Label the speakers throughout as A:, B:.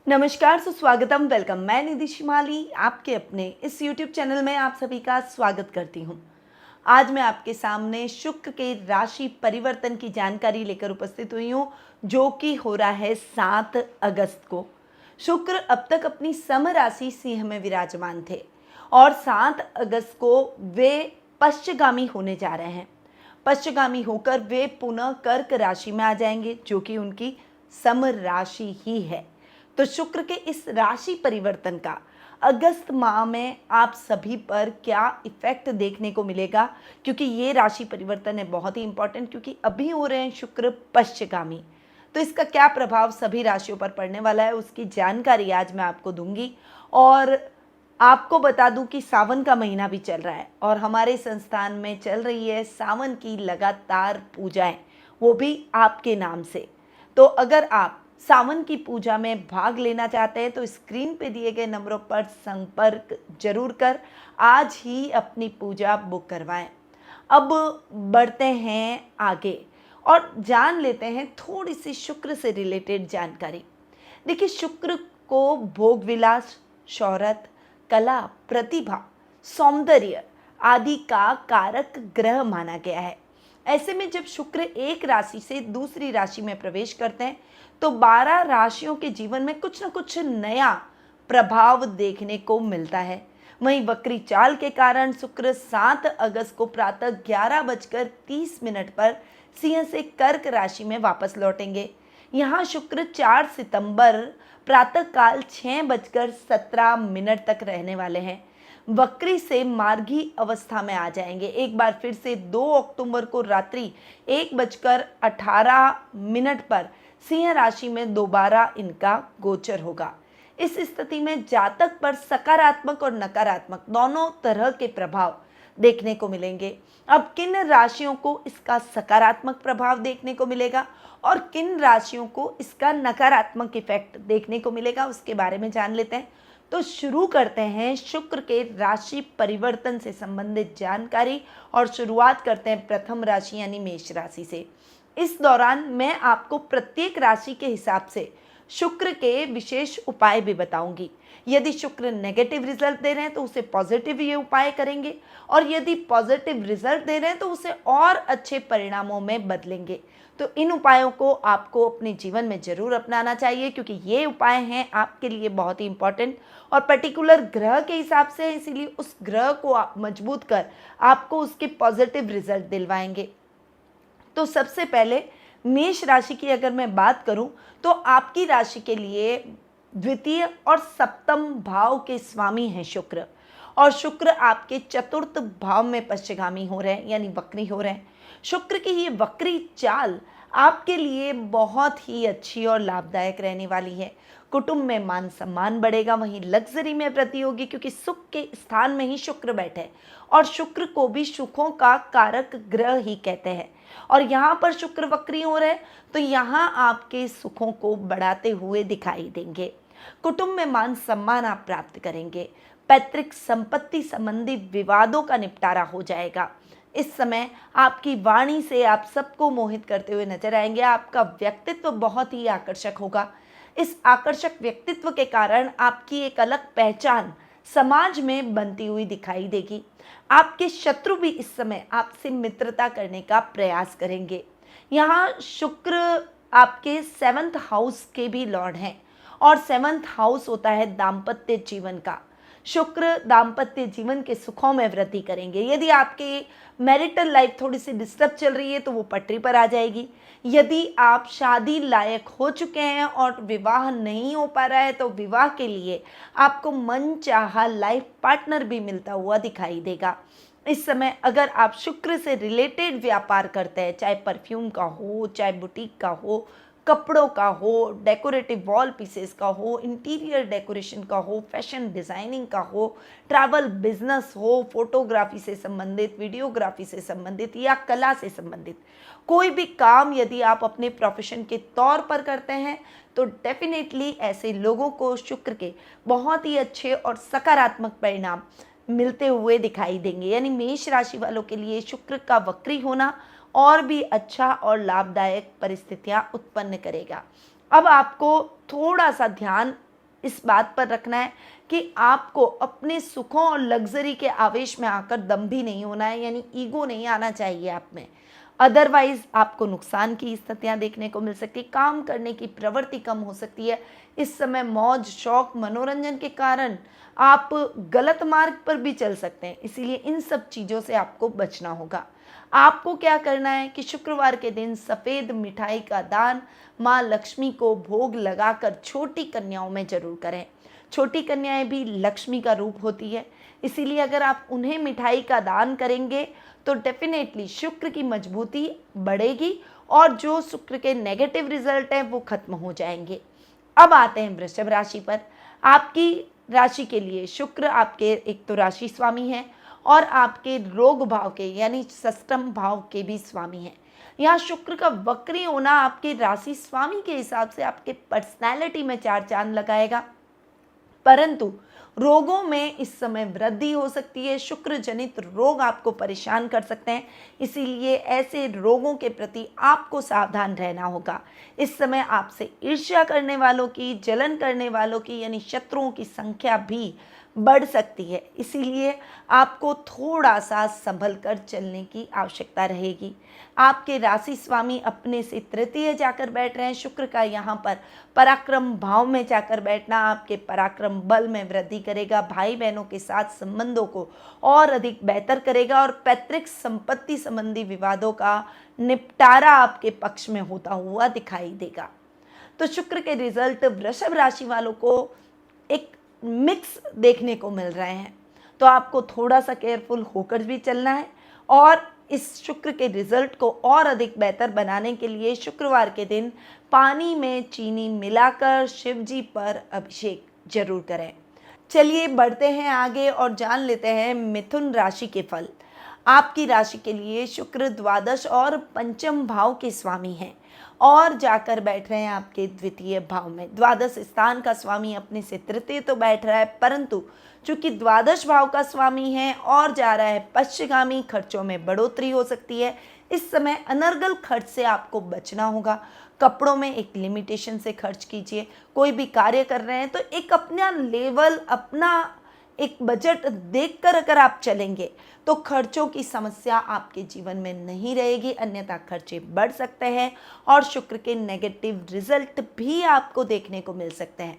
A: नमस्कार, सुस्वागतम, वेलकम। मैं निधि शिमाली आपके अपने इस YouTube चैनल में आप सभी का स्वागत करती हूँ। आज मैं आपके सामने शुक्र के राशि परिवर्तन की जानकारी लेकर उपस्थित हुई हूँ, जो कि हो रहा है 7 अगस्त को। शुक्र अब तक अपनी सम राशि सिंह में विराजमान थे और 7 अगस्त को वे पश्चगामी होने जा रहे हैं। पश्चगामी होकर वे पुनः कर्क राशि में आ जाएंगे, जो कि उनकी सम राशि ही है। तो शुक्र के इस राशि परिवर्तन का अगस्त माह में आप सभी पर क्या इफेक्ट देखने को मिलेगा, क्योंकि ये राशि परिवर्तन है बहुत ही इंपॉर्टेंट, क्योंकि अभी हो रहे हैं शुक्र पश्चगामी। तो इसका क्या प्रभाव सभी राशियों पर पड़ने वाला है, उसकी जानकारी आज मैं आपको दूंगी। और आपको बता दूं कि सावन का महीना भी चल रहा है और हमारे संस्थान में चल रही है सावन की लगातार पूजाएं, वो भी आपके नाम से। तो अगर आप सावन की पूजा में भाग लेना चाहते हैं तो स्क्रीन पे दिए गए नंबरों पर संपर्क जरूर कर आज ही अपनी पूजा बुक करवाएं। अब बढ़ते हैं आगे और जान लेते हैं थोड़ी सी शुक्र से रिलेटेड जानकारी। देखिए, शुक्र को भोग विलास, शौहरत, कला, प्रतिभा, सौंदर्य आदि का कारक ग्रह माना गया है। ऐसे में जब शुक्र एक राशि से दूसरी राशि में प्रवेश करते हैं तो 12 राशियों के जीवन में कुछ न कुछ नया प्रभाव देखने को मिलता है। वहीं वक्री चाल के कारण शुक्र 7 अगस्त को प्रातः 11:30 पर सिंह से कर्क राशि में वापस लौटेंगे। यहाँ शुक्र 4 सितंबर प्रातः काल 6:17 तक रहने वाले हैं। वक्री से मार्गी अवस्था में आ जाएंगे। एक बार फिर से 2 अक्टूबर को रात्रि 1:18 पर सिंह राशि में दोबारा इनका गोचर होगा। इस स्थिति में जातक पर सकारात्मक और नकारात्मक दोनों तरह के प्रभाव देखने को मिलेंगे। अब किन राशियों को इसका सकारात्मक प्रभाव देखने को मिलेगा और किन राशियों को इसका नकारात्मक इफेक्ट देखने को मिलेगा, उसके बारे में जान लेते हैं। तो शुरू करते हैं शुक्र के राशि परिवर्तन से संबंधित जानकारी और शुरुआत करते हैं प्रथम राशि यानी मेष राशि से। इस दौरान मैं आपको प्रत्येक राशि के हिसाब से शुक्र के विशेष उपाय भी बताऊंगी। यदि शुक्र नेगेटिव रिजल्ट दे रहे हैं तो उसे पॉजिटिव ये उपाय करेंगे, और यदि पॉजिटिव रिजल्ट दे रहे हैं तो उसे और अच्छे परिणामों में बदलेंगे। तो इन उपायों को आपको अपने जीवन में जरूर अपनाना चाहिए, क्योंकि ये उपाय हैं आपके लिए बहुत ही इंपॉर्टेंट और पर्टिकुलर ग्रह के हिसाब से है, इसीलिए उस ग्रह को आप मजबूत कर आपको उसके पॉजिटिव रिजल्ट दिलवाएंगे। तो सबसे पहले मेष राशि की अगर मैं बात करूं तो आपकी राशि के लिए द्वितीय और सप्तम भाव के स्वामी हैं शुक्र, और शुक्र आपके चतुर्थ भाव में पश्चिगामी हो रहे हैं यानी वक्री हो रहे हैं। शुक्र की ये वक्री चाल आपके लिए बहुत ही अच्छी और लाभदायक रहने वाली है। कुटुंब में मान सम्मान बढ़ेगा, वहीं लग्जरी में वृद्धि होगी, क्योंकि सुख के स्थान में ही शुक्र बैठे और शुक्र को भी सुखों का कारक ग्रह ही कहते हैं। और यहाँ पर शुक्र वक्री हो रहे तो यहाँ आपके सुखों को बढ़ाते हुए दिखाई देंगे। कुटुंब में मान सम्मान आप प्राप्त करेंगे। पैतृक संपत्ति संबंधी विवादों का निपटारा हो जाएगा। इस समय आपकी वाणी से आप सबको मोहित करते हुए नजर आएंगे। आपका व्यक्तित्व बहुत ही आकर्षक होगा। इस आकर्षक व्यक्तित्व के कारण आपकी एक अलग पहचान समाज में बनती हुई दिखाई देगी। आपके शत्रु भी इस समय आपसे मित्रता करने का प्रयास करेंगे। यहाँ शुक्र आपके 7th हाउस के भी लॉर्ड हैं और 7th हाउस होता है दाम्पत्य जीवन का। शुक्र दाम्पत्य जीवन के सुखों में वृद्धि करेंगे। यदि आपके मैरिटल लाइफ थोड़ी सी डिस्टर्ब चल रही है तो वो पटरी पर आ जाएगी। यदि आप शादी लायक हो चुके हैं और विवाह नहीं हो पा रहा है तो विवाह के लिए आपको मनचाहा लाइफ पार्टनर भी मिलता हुआ दिखाई देगा। इस समय अगर आप शुक्र से रिलेटेड व्यापार करते हैं, चाहे परफ्यूम का हो, चाहे बुटीक का हो, कपड़ों का हो, डेकोरेटिव वॉल पीसेस का हो, इंटीरियर डेकोरेशन का हो, फैशन डिज़ाइनिंग का हो, ट्रैवल बिजनेस हो, फोटोग्राफी से संबंधित, वीडियोग्राफी से संबंधित या कला से संबंधित कोई भी काम यदि आप अपने प्रोफेशन के तौर पर करते हैं तो डेफिनेटली ऐसे लोगों को शुक्र के बहुत ही अच्छे और सकारात्मक परिणाम मिलते हुए दिखाई देंगे। यानी मेष राशि वालों के लिए शुक्र का वक्री होना और भी अच्छा और लाभदायक परिस्थितियां उत्पन्न करेगा। अब आपको थोड़ा सा ध्यान इस बात पर रखना है कि आपको अपने सुखों और लग्जरी के आवेश में आकर दम भी नहीं होना है, यानी ईगो नहीं आना चाहिए आप में। अदरवाइज आपको नुकसान की स्थितियां देखने को मिल सकती है, काम करने की प्रवृत्ति कम हो सकती है। इस समय मौज शौक मनोरंजन के कारण आप गलत मार्ग पर भी चल सकते हैं, इसीलिए इन सब चीज़ों से आपको बचना होगा। आपको क्या करना है कि शुक्रवार के दिन सफ़ेद मिठाई का दान माँ लक्ष्मी को भोग लगाकर छोटी कन्याओं में जरूर करें। छोटी कन्याएं भी लक्ष्मी का रूप होती है, इसीलिए अगर आप उन्हें मिठाई का दान करेंगे तो डेफिनेटली शुक्र की मजबूती बढ़ेगी और जो शुक्र के नेगेटिव रिजल्ट हैं वो खत्म हो जाएंगे। अब आते हैं वृषभ राशि पर। आपकी राशि के लिए शुक्र आपके एक तो राशि स्वामी हैं और आपके रोग भाव के यानी षष्ठम भाव के भी स्वामी हैं। यहाँ शुक्र का वक्री होना आपके राशि स्वामी के हिसाब से आपके पर्सनैलिटी में चार चांद लगाएगा, परंतु रोगों में इस समय वृद्धि हो सकती है। शुक्र जनित रोग आपको परेशान कर सकते हैं, इसीलिए ऐसे रोगों के प्रति आपको सावधान रहना होगा। इस समय आपसे ईर्ष्या करने वालों की, जलन करने वालों की यानी शत्रुओं की संख्या भी बढ़ सकती है, इसीलिए आपको थोड़ा सा संभल कर चलने की आवश्यकता रहेगी। आपके राशि स्वामी अपने से तृतीय जाकर बैठ रहे हैं। शुक्र का यहाँ पर पराक्रम भाव में जाकर बैठना आपके पराक्रम बल में वृद्धि करेगा, भाई बहनों के साथ संबंधों को और अधिक बेहतर करेगा और पैतृक संपत्ति संबंधी विवादों का निपटारा आपके पक्ष में होता हुआ दिखाई देगा। तो शुक्र के रिजल्ट वृषभ राशि वालों को एक मिक्स देखने को मिल रहे हैं, तो आपको थोड़ा सा केयरफुल होकर भी चलना है और इस शुक्र के रिजल्ट को और अधिक बेहतर बनाने के लिए शुक्रवार के दिन पानी में चीनी मिलाकर शिव जी पर अभिषेक जरूर करें। चलिए बढ़ते हैं आगे और जान लेते हैं मिथुन राशि के फल। आपकी राशि के लिए शुक्र द्वादश और पंचम भाव के स्वामी हैं और जाकर बैठ रहे हैं आपके द्वितीय भाव में। द्वादश स्थान का स्वामी अपने से तृतीय तो बैठ रहा है, परंतु चूंकि द्वादश भाव का स्वामी है और जा रहा है पश्चिगामी, खर्चों में बढ़ोतरी हो सकती है। इस समय अनर्गल खर्च से आपको बचना होगा। कपड़ों में एक लिमिटेशन से खर्च कीजिए। कोई भी कार्य कर रहे हैं तो एक अपना लेवल, अपना एक बजट देखकर अगर आप चलेंगे तो खर्चों की समस्या आपके जीवन में नहीं रहेगी, अन्यथा खर्चे बढ़ सकते हैं और शुक्र के नेगेटिव रिजल्ट भी आपको देखने को मिल सकते हैं।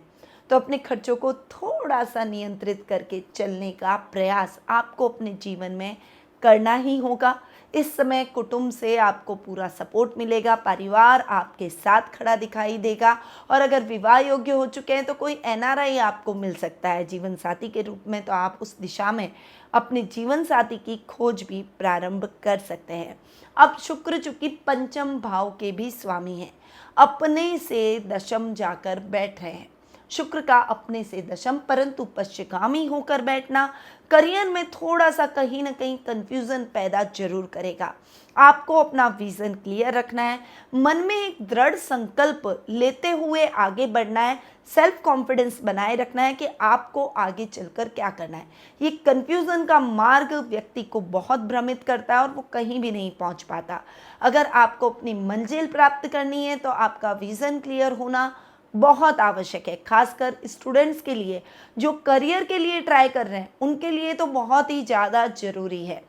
A: तो अपने खर्चों को थोड़ा सा नियंत्रित करके चलने का प्रयास आपको अपने जीवन में करना ही होगा। इस समय कुटुंब से आपको पूरा सपोर्ट मिलेगा, परिवार आपके साथ खड़ा दिखाई देगा और अगर विवाह योग्य हो चुके हैं तो कोई एनआरआई आपको मिल सकता है जीवन साथी के रूप में, तो आप उस दिशा में अपने जीवन साथी की खोज भी प्रारंभ कर सकते हैं। अब शुक्र चूंकि पंचम भाव के भी स्वामी हैं, अपने से दशम जाकर बैठ रहे हैं। शुक्र का अपने से दशम परंतु पश्चिगामी होकर बैठना करियर में थोड़ा सा कहीं ना कहीं कंफ्यूजन पैदा जरूर करेगा। आपको अपना विजन क्लियर रखना है, मन में एक दृढ़ संकल्प लेते हुए आगे बढ़ना है, सेल्फ कॉन्फिडेंस बनाए रखना है कि आपको आगे चलकर क्या करना है। ये कंफ्यूजन का मार्ग व्यक्ति को बहुत भ्रमित करता है और वो कहीं भी नहीं पहुंच पाता। अगर आपको अपनी मंजिल प्राप्त करनी है तो आपका विजन क्लियर होना बहुत आवश्यक है, खासकर स्टूडेंट्स के लिए जो करियर के लिए ट्राई कर रहे हैं उनके लिए तो बहुत ही ज़्यादा ज़रूरी है।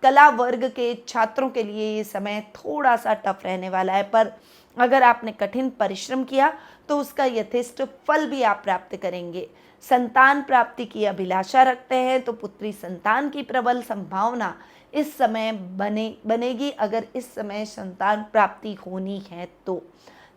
A: कला वर्ग के छात्रों के लिए ये समय थोड़ा सा टफ रहने वाला है, पर अगर आपने कठिन परिश्रम किया तो उसका यथेष्ट फल भी आप प्राप्त करेंगे। संतान प्राप्ति की अभिलाषा रखते हैं तो पुत्री संतान की प्रबल संभावना इस समय बनेगी अगर इस समय संतान प्राप्ति होनी है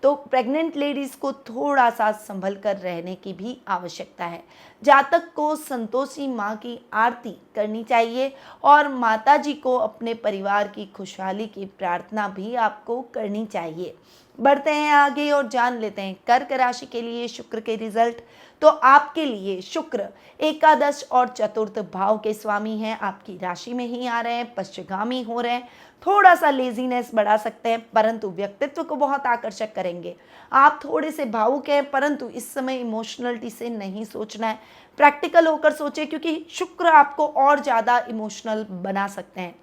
A: तो प्रेग्नेंट लेडीज़ को थोड़ा सा संभल कर रहने की भी आवश्यकता है। जातक को संतोषी माँ की आरती करनी चाहिए और माता जी को अपने परिवार की खुशहाली की प्रार्थना भी आपको करनी चाहिए। बढ़ते हैं आगे और जान लेते हैं कर्क राशि के लिए शुक्र के रिजल्ट। तो आपके लिए शुक्र एकादश और चतुर्थ भाव के स्वामी हैं, आपकी राशि में ही आ रहे हैं, पश्चिगामी हो रहे हैं। थोड़ा सा लेजीनेस बढ़ा सकते हैं परंतु व्यक्तित्व को बहुत आकर्षक करेंगे। आप थोड़े से भावुक हैं परंतु इस समय इमोशनलिटी से नहीं सोचना है, प्रैक्टिकल होकर सोचें क्योंकि शुक्र आपको और ज़्यादा इमोशनल बना सकते हैं।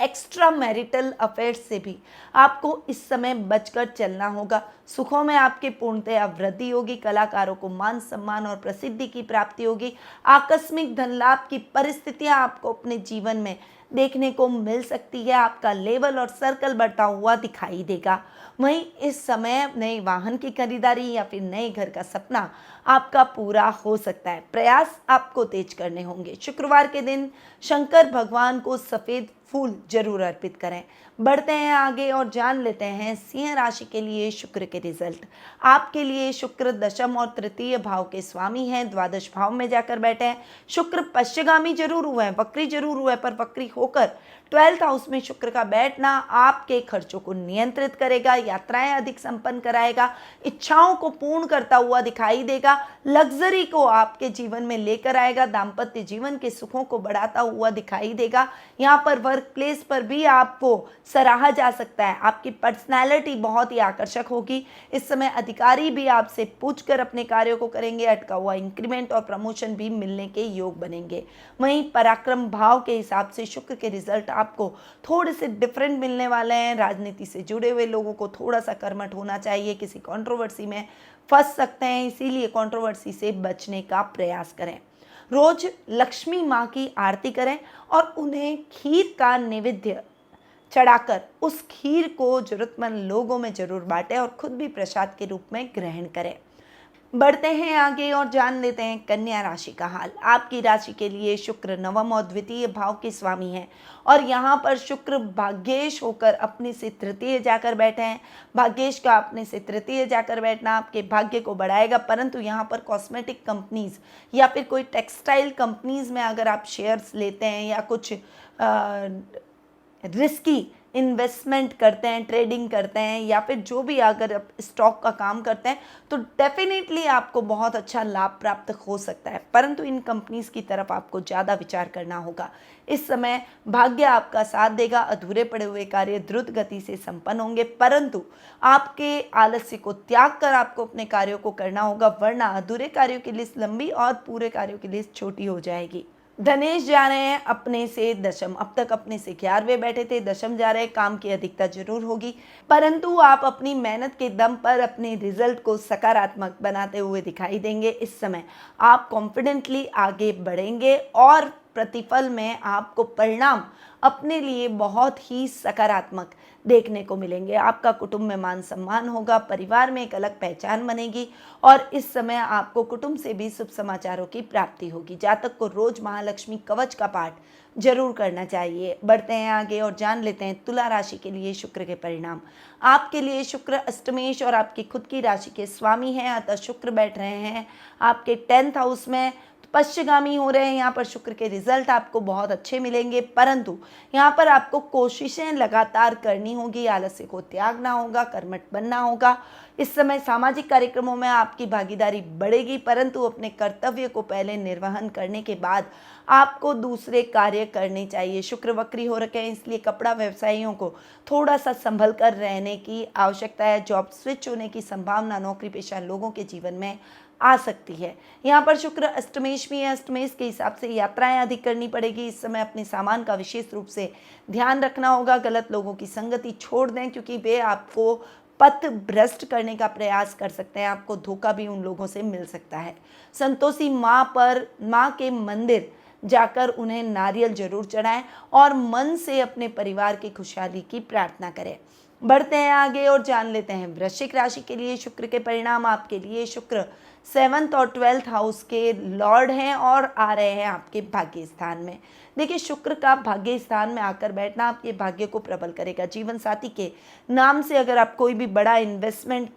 A: एक्स्ट्रा मैरिटल अफेयर्स से भी आपको इस समय बचकर चलना होगा। सुखों में आपके पूर्णतया वृद्धि होगी। कलाकारों को मान सम्मान और प्रसिद्धि की प्राप्ति होगी। आकस्मिक धन लाभ की परिस्थितियां आपको अपने जीवन में देखने को मिल सकती है। आपका लेवल और सर्कल बढ़ता हुआ दिखाई देगा। वहीं इस समय नए वाहन की खरीदारी या फिर नए घर का सपना आपका पूरा हो सकता है। प्रयास आपको तेज करने होंगे। शुक्रवार के दिन शंकर भगवान को सफ़ेद फूल जरूर अर्पित करें। बढ़ते हैं आगे और जान लेते हैं सिंह राशि के लिए शुक्र के रिजल्ट। आपके लिए शुक्र दशम और तृतीय भाव के स्वामी हैं, द्वादश भाव में जाकर बैठे हैं। शुक्र पश्चिगामी जरूर हुआ है, वक्री जरूर हुआ है, पर वक्री होकर 12th हाउस में शुक्र का बैठना आपके खर्चों को नियंत्रित करेगा, यात्राएं अधिक संपन्न कराएगा, इच्छाओं को पूर्ण करता हुआ दिखाई देगा, लग्जरी को आपके जीवन में लेकर आएगा, दाम्पत्य जीवन के सुखों को बढ़ाता हुआ दिखाई देगा। यहाँ पर वर्क प्लेस पर भी आपको सराहा जा सकता है। आपकी पर्सनैलिटी बहुत ही आकर्षक होगी। इस समय अधिकारी भी आपसे पूछकर अपने कार्यों को करेंगे। अटका हुआ इंक्रीमेंट और प्रमोशन भी मिलने के योग बनेंगे। वहीं पराक्रम भाव के हिसाब से शुक्र के रिजल्ट आपको थोड़े से डिफरेंट मिलने वाले हैं। राजनीति से जुड़े हुए लोगों को थोड़ा सा कर्मठ होना चाहिए, किसी कंट्रोवर्सी में फंस सकते हैं, इसीलिए कंट्रोवर्सी से बचने का प्रयास करें। रोज लक्ष्मी माँ की आरती करें और उन्हें खीर का नैवेद्य चढ़ाकर उस खीर को जरूरतमंद लोगों में जरूर बांटें और खुद भी प्रसाद के रूप में ग्रहण करें। बढ़ते हैं आगे और जान लेते हैं कन्या राशि का हाल। आपकी राशि के लिए शुक्र नवम और द्वितीय भाव के स्वामी हैं और यहाँ पर शुक्र भाग्येश होकर अपने से तृतीय जाकर बैठे हैं। भाग्येश का अपने से तृतीय जाकर बैठना आपके भाग्य को बढ़ाएगा, परंतु यहाँ पर कॉस्मेटिक कंपनीज या फिर कोई टेक्सटाइल कंपनीज में अगर आप शेयर्स लेते हैं या कुछ रिस्की इन्वेस्टमेंट करते हैं, ट्रेडिंग करते हैं या फिर जो भी अगर आप स्टॉक का काम करते हैं तो डेफिनेटली आपको बहुत अच्छा लाभ प्राप्त हो सकता है, परंतु इन कंपनीज की तरफ आपको ज़्यादा विचार करना होगा। इस समय भाग्य आपका साथ देगा। अधूरे पड़े हुए कार्य द्रुत गति से संपन्न होंगे, परंतु आपके आलस्य को त्याग कर आपको अपने कार्यों को करना होगा, वरना अधूरे कार्यों की लिस्ट लंबी और पूरे कार्यों की लिस्ट छोटी हो जाएगी। धनेश जा रहे हैं अपने से दशम। अब तक अपने से 11वें बैठे थे, दशम जा रहे हैं। काम की अधिकता जरूर होगी, परंतु आप अपनी मेहनत के दम पर अपने रिजल्ट को सकारात्मक बनाते हुए दिखाई देंगे। इस समय आप कॉन्फिडेंटली आगे बढ़ेंगे और प्रतिफल में आपको परिणाम अपने लिए बहुत ही सकारात्मक देखने को मिलेंगे। आपका कुटुंब में मान सम्मान होगा, परिवार में एक अलग पहचान बनेगी और इस समय आपको कुटुंब से भी शुभ समाचारों की प्राप्ति होगी। जातक को रोज महालक्ष्मी कवच का पाठ जरूर करना चाहिए। बढ़ते हैं आगे और जान लेते हैं तुला राशि के लिए शुक्र के परिणाम। आपके लिए शुक्र अष्टमेश और आपकी खुद की राशि के स्वामी हैं, अतः शुक्र बैठ रहे हैं आपके 10th हाउस में, पश्चिगामी हो रहे हैं। यहाँ पर शुक्र के रिजल्ट आपको बहुत अच्छे मिलेंगे, परंतु यहाँ पर आपको कोशिशें लगातार करनी होगी, आलस्य को त्यागना होगा, कर्मठ बनना होगा। इस समय सामाजिक कार्यक्रमों में आपकी भागीदारी बढ़ेगी, परंतु अपने कर्तव्य को पहले निर्वहन करने के बाद आपको दूसरे कार्य करने चाहिए। शुक्र वक्री हो रखे हैं, इसलिए कपड़ा व्यवसायियों को थोड़ा सा संभल कर रहने की आवश्यकता है। जॉब स्विच होने की संभावना नौकरी पेशा लोगों के जीवन में आ सकती है। यहाँ पर शुक्र अष्टमेश भी है, अष्टमेश के हिसाब से यात्राएं अधिक करनी पड़ेगी। इस समय अपने सामान का विशेष रूप से ध्यान रखना होगा। गलत लोगों की संगति छोड़ दें, क्योंकि वे आपको पथ भ्रष्ट करने का प्रयास कर सकते हैं। आपको धोखा भी उन लोगों से मिल सकता है। संतोषी माँ के मंदिर जाकर उन्हें नारियल जरूर चढ़ाएं और मन से अपने परिवार की खुशहाली की प्रार्थना करें। बढ़ते हैं आगे और जान लेते हैं वृश्चिक राशि के लिए शुक्र के परिणाम। आपके लिए शुक्र 7th और 12th हाउस के लॉर्ड हैं और आ रहे हैं आपके भाग्य स्थान में। देखिए, शुक्र का भाग्य स्थान में आकर बैठना आपके भाग्य को प्रबल करेगा। जीवन साथी के नाम से अगर आप कोई भी बड़ा इन्वेस्टमेंट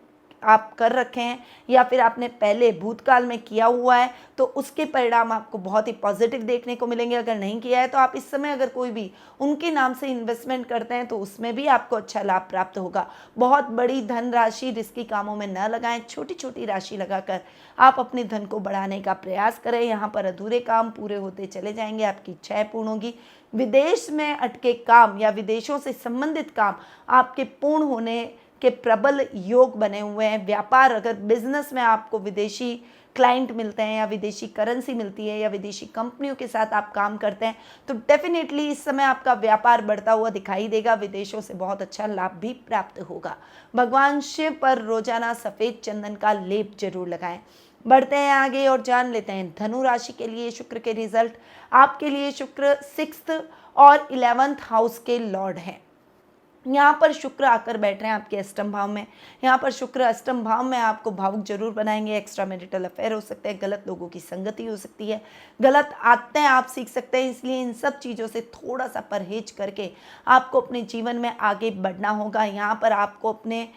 A: आप कर रखे हैं या फिर आपने पहले भूतकाल में किया हुआ है तो उसके परिणाम आपको बहुत ही पॉजिटिव देखने को मिलेंगे। अगर नहीं किया है तो आप इस समय अगर कोई भी उनके नाम से इन्वेस्टमेंट करते हैं तो उसमें भी आपको अच्छा लाभ प्राप्त होगा। बहुत बड़ी धन राशि रिस्की कामों में न लगाएं, छोटी छोटी राशि लगाकर आप अपने धन को बढ़ाने का प्रयास करें। यहाँ पर अधूरे काम पूरे होते चले जाएंगे, आपकी इच्छाएं पूर्ण होगी। विदेश में अटके काम या विदेशों से संबंधित काम आपके पूर्ण होने के प्रबल योग बने हुए हैं। व्यापार, अगर बिजनेस में आपको विदेशी क्लाइंट मिलते हैं या विदेशी करेंसी मिलती है या विदेशी कंपनियों के साथ आप काम करते हैं, तो डेफिनेटली इस समय आपका व्यापार बढ़ता हुआ दिखाई देगा। विदेशों से बहुत अच्छा लाभ भी प्राप्त होगा। भगवान शिव पर रोजाना सफ़ेद चंदन का लेप जरूर लगाएं। बढ़ते हैं आगे और जान लेते हैं धनु राशि के लिए शुक्र के रिजल्ट। आपके लिए शुक्र 6th और 11th हाउस के लॉर्ड हैं। यहाँ पर शुक्र आकर बैठ रहे हैं आपके अष्टम भाव में। यहाँ पर शुक्र अष्टम भाव में आपको भावुक जरूर बनाएंगे। एक्स्ट्रा मैरिटल अफेयर हो सकते हैं, गलत लोगों की संगति हो सकती है, गलत आदतें आप सीख सकते हैं। इसलिए इन सब चीज़ों से थोड़ा सा परहेज करके आपको अपने जीवन में आगे बढ़ना होगा। यहाँ पर आपको अपने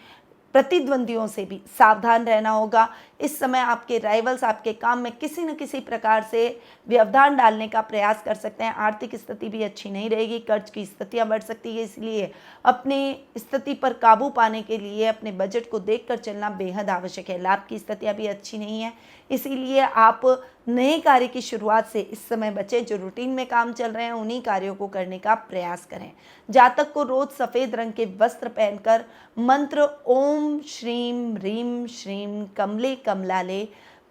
A: प्रतिद्वंदियों से भी सावधान रहना होगा। इस समय आपके राइवल्स आपके काम में किसी न किसी प्रकार से व्यवधान डालने का प्रयास कर सकते हैं। आर्थिक स्थिति भी अच्छी नहीं रहेगी, कर्ज की स्थितियां बढ़ सकती है। इसलिए अपनी स्थिति पर काबू पाने के लिए अपने बजट को देखकर चलना बेहद आवश्यक है। लाभ की स्थितियां भी अच्छी नहीं है, इसीलिए आप नए कार्य की शुरुआत से इस समय बचें। जो रूटीन में काम चल रहे हैं उन्हीं कार्यों को करने का प्रयास करें। जातक को रोज सफ़ेद रंग के वस्त्र पहनकर मंत्र ओम श्रीम ह्रीम श्रीम कमले कमलाले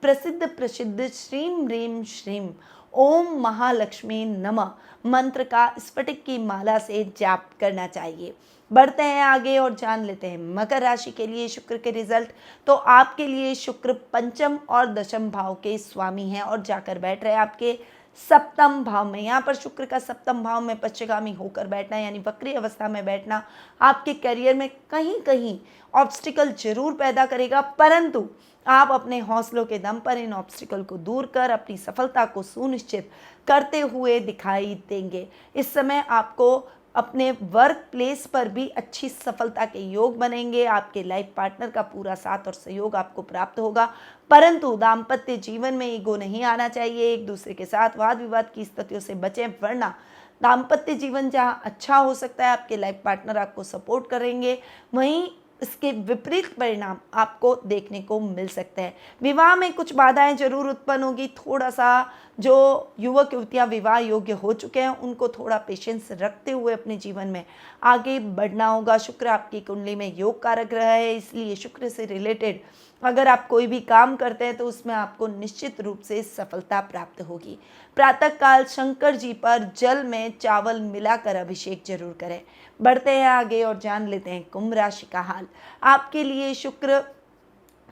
A: प्रसिद्ध श्रीम ह्रीम श्रीम ओम महालक्ष्मी नमः मंत्र का स्फटिक की माला से जाप करना चाहिए। बढ़ते हैं आगे और जान लेते हैं मकर राशि के लिए शुक्र के रिजल्ट। तो आपके लिए शुक्र पंचम और दशम भाव के स्वामी हैं और जाकर बैठ रहे हैं आपके सप्तम भाव में। यहाँ पर शुक्र का सप्तम भाव में पश्चिगामी होकर बैठना यानी वक्री अवस्था में बैठना आपके करियर में कहीं कहीं ऑब्स्टिकल जरूर पैदा करेगा, परंतु आप अपने हौसलों के दम पर इन ऑब्स्टिकल को दूर कर अपनी सफलता को सुनिश्चित करते हुए दिखाई देंगे। इस समय आपको अपने वर्क प्लेस पर भी अच्छी सफलता के योग बनेंगे। आपके लाइफ पार्टनर का पूरा साथ और सहयोग आपको प्राप्त होगा, परंतु दाम्पत्य जीवन में ईगो नहीं आना चाहिए। एक दूसरे के साथ वाद विवाद की स्थितियों से बचें, वरना दाम्पत्य जीवन जहाँ अच्छा हो सकता है, आपके लाइफ पार्टनर आपको सपोर्ट करेंगे, वहीं इसके विपरीत परिणाम आपको देखने को मिल सकते हैं। विवाह में कुछ बाधाएं जरूर उत्पन्न होगी। थोड़ा सा जो युवक युवतियां विवाह योग्य हो चुके हैं उनको थोड़ा पेशेंस रखते हुए अपने जीवन में आगे बढ़ना होगा। शुक्र आपकी कुंडली में योग कारक ग्रह है, इसलिए शुक्र से रिलेटेड अगर आप कोई भी काम करते हैं तो उसमें आपको निश्चित रूप से सफलता प्राप्त होगी। प्रातःकाल शंकर जी पर जल में चावल मिलाकर अभिषेक जरूर करें। बढ़ते हैं आगे और जान लेते हैं कुंभ राशि का हाल। आपके लिए शुक्र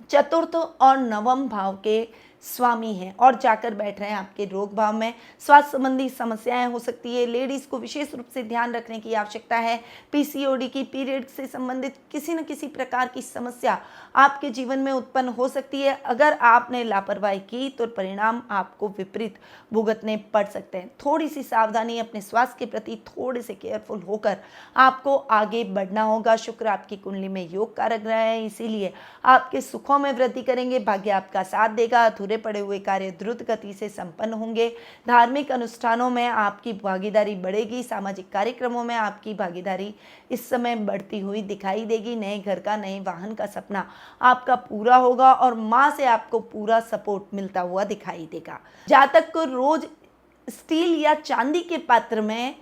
A: चतुर्थ और नवम भाव के स्वामी हैं और जाकर बैठ रहे हैं आपके रोग भाव में। स्वास्थ्य संबंधी समस्याएं हो सकती है। लेडीज को विशेष रूप से ध्यान रखने की आवश्यकता है। पीसीओडी की पीरियड से संबंधित किसी न किसी प्रकार की समस्या आपके जीवन में उत्पन्न हो सकती है। अगर आपने लापरवाही की तो परिणाम आपको विपरीत भुगतने पड़ सकते हैं। थोड़ी सी सावधानी, अपने स्वास्थ्य के प्रति थोड़े से केयरफुल होकर आपको आगे बढ़ना होगा। शुक्र आपकी कुंडली में योग कारक ग्रह है, इसीलिए आपके सुखों में वृद्धि करेंगे। भाग्य आपका साथ देगा। अधूरे पड़े हुए कार्य द्रुत गति से संपन्न होंगे। धार्मिक अनुष्ठानों में आपकी भागीदारी बढ़ेगी। सामाजिक कार्यक्रमों में आपकी भागीदारी इस समय बढ़ती हुई दिखाई देगी। नए घर का, नए वाहन का सपना आपका पूरा होगा और माँ से आपको पूरा सपोर्ट मिलता हुआ दिखाई देगा। जातक को रोज स्टील या चांदी के पात्र में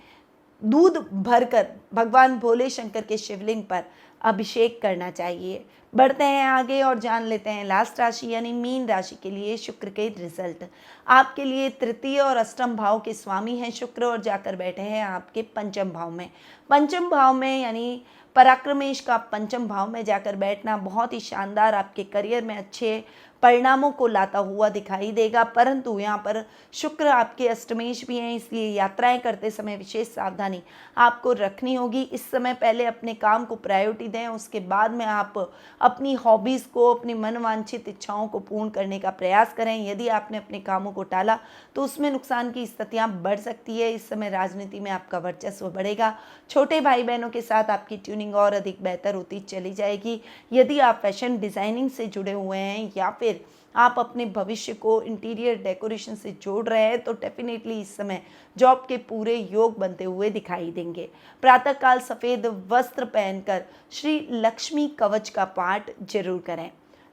A: दूध भरकर भगवान भोले शंकर के शिवलिंग पर अभिषेक करना चाहिए। बढ़ते हैं आगे और जान लेते हैं लास्ट राशि यानी मीन राशि के लिए शुक्र के रिजल्ट। आपके लिए तृतीय और अष्टम भाव के स्वामी हैं शुक्र और जाकर बैठे हैं आपके पंचम भाव में। पंचम भाव में यानी पराक्रमेश का पंचम भाव में जाकर बैठना बहुत ही शानदार आपके करियर में अच्छे परिणामों को लाता हुआ दिखाई देगा, परंतु यहाँ पर शुक्र आपके अष्टमेश भी हैं, इसलिए यात्राएं करते समय विशेष सावधानी आपको रखनी होगी। इस समय पहले अपने काम को प्रायोरिटी दें, उसके बाद में आप अपनी हॉबीज़ को, अपनी मनवांछित इच्छाओं को पूर्ण करने का प्रयास करें। यदि आपने अपने कामों को टाला तो उसमें नुकसान की स्थितियाँ बढ़ सकती है। इस समय राजनीति में आपका वर्चस्व बढ़ेगा। छोटे भाई बहनों के साथ आपकी ट्यूनिंग और अधिक बेहतर होती चली जाएगी। यदि आप फैशन डिज़ाइनिंग से जुड़े हुए हैं या फिर आप अपने भविष्य को इंटीरियर डेकोरेशन से जोड़ रहे हैं तो डेफिनेटली इस समय जॉब के पूरे योग बनते हुए दिखाई देंगे। प्रातःकाल सफ़ेद वस्त्र पहनकर श्री लक्ष्मी कवच का पाठ जरूर करें।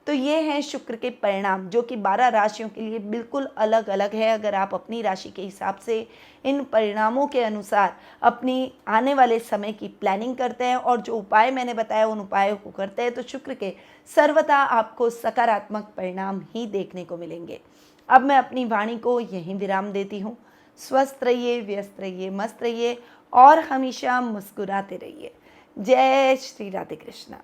A: तो ये हैं शुक्र के परिणाम, जो कि 12 राशियों के लिए बिल्कुल अलग अलग है। अगर आप अपनी राशि के हिसाब से इन परिणामों के अनुसार अपनी आने वाले समय की प्लानिंग करते हैं और जो उपाय मैंने बताया उन उपायों को करते हैं, तो शुक्र के सर्वथा आपको सकारात्मक परिणाम ही देखने को मिलेंगे। अब मैं अपनी वाणी को यहीं विराम देती हूँ। स्वस्थ रहिए, व्यस्त रहिए, मस्त रहिए और हमेशा मुस्कुराते रहिए। जय श्री राधे कृष्णा।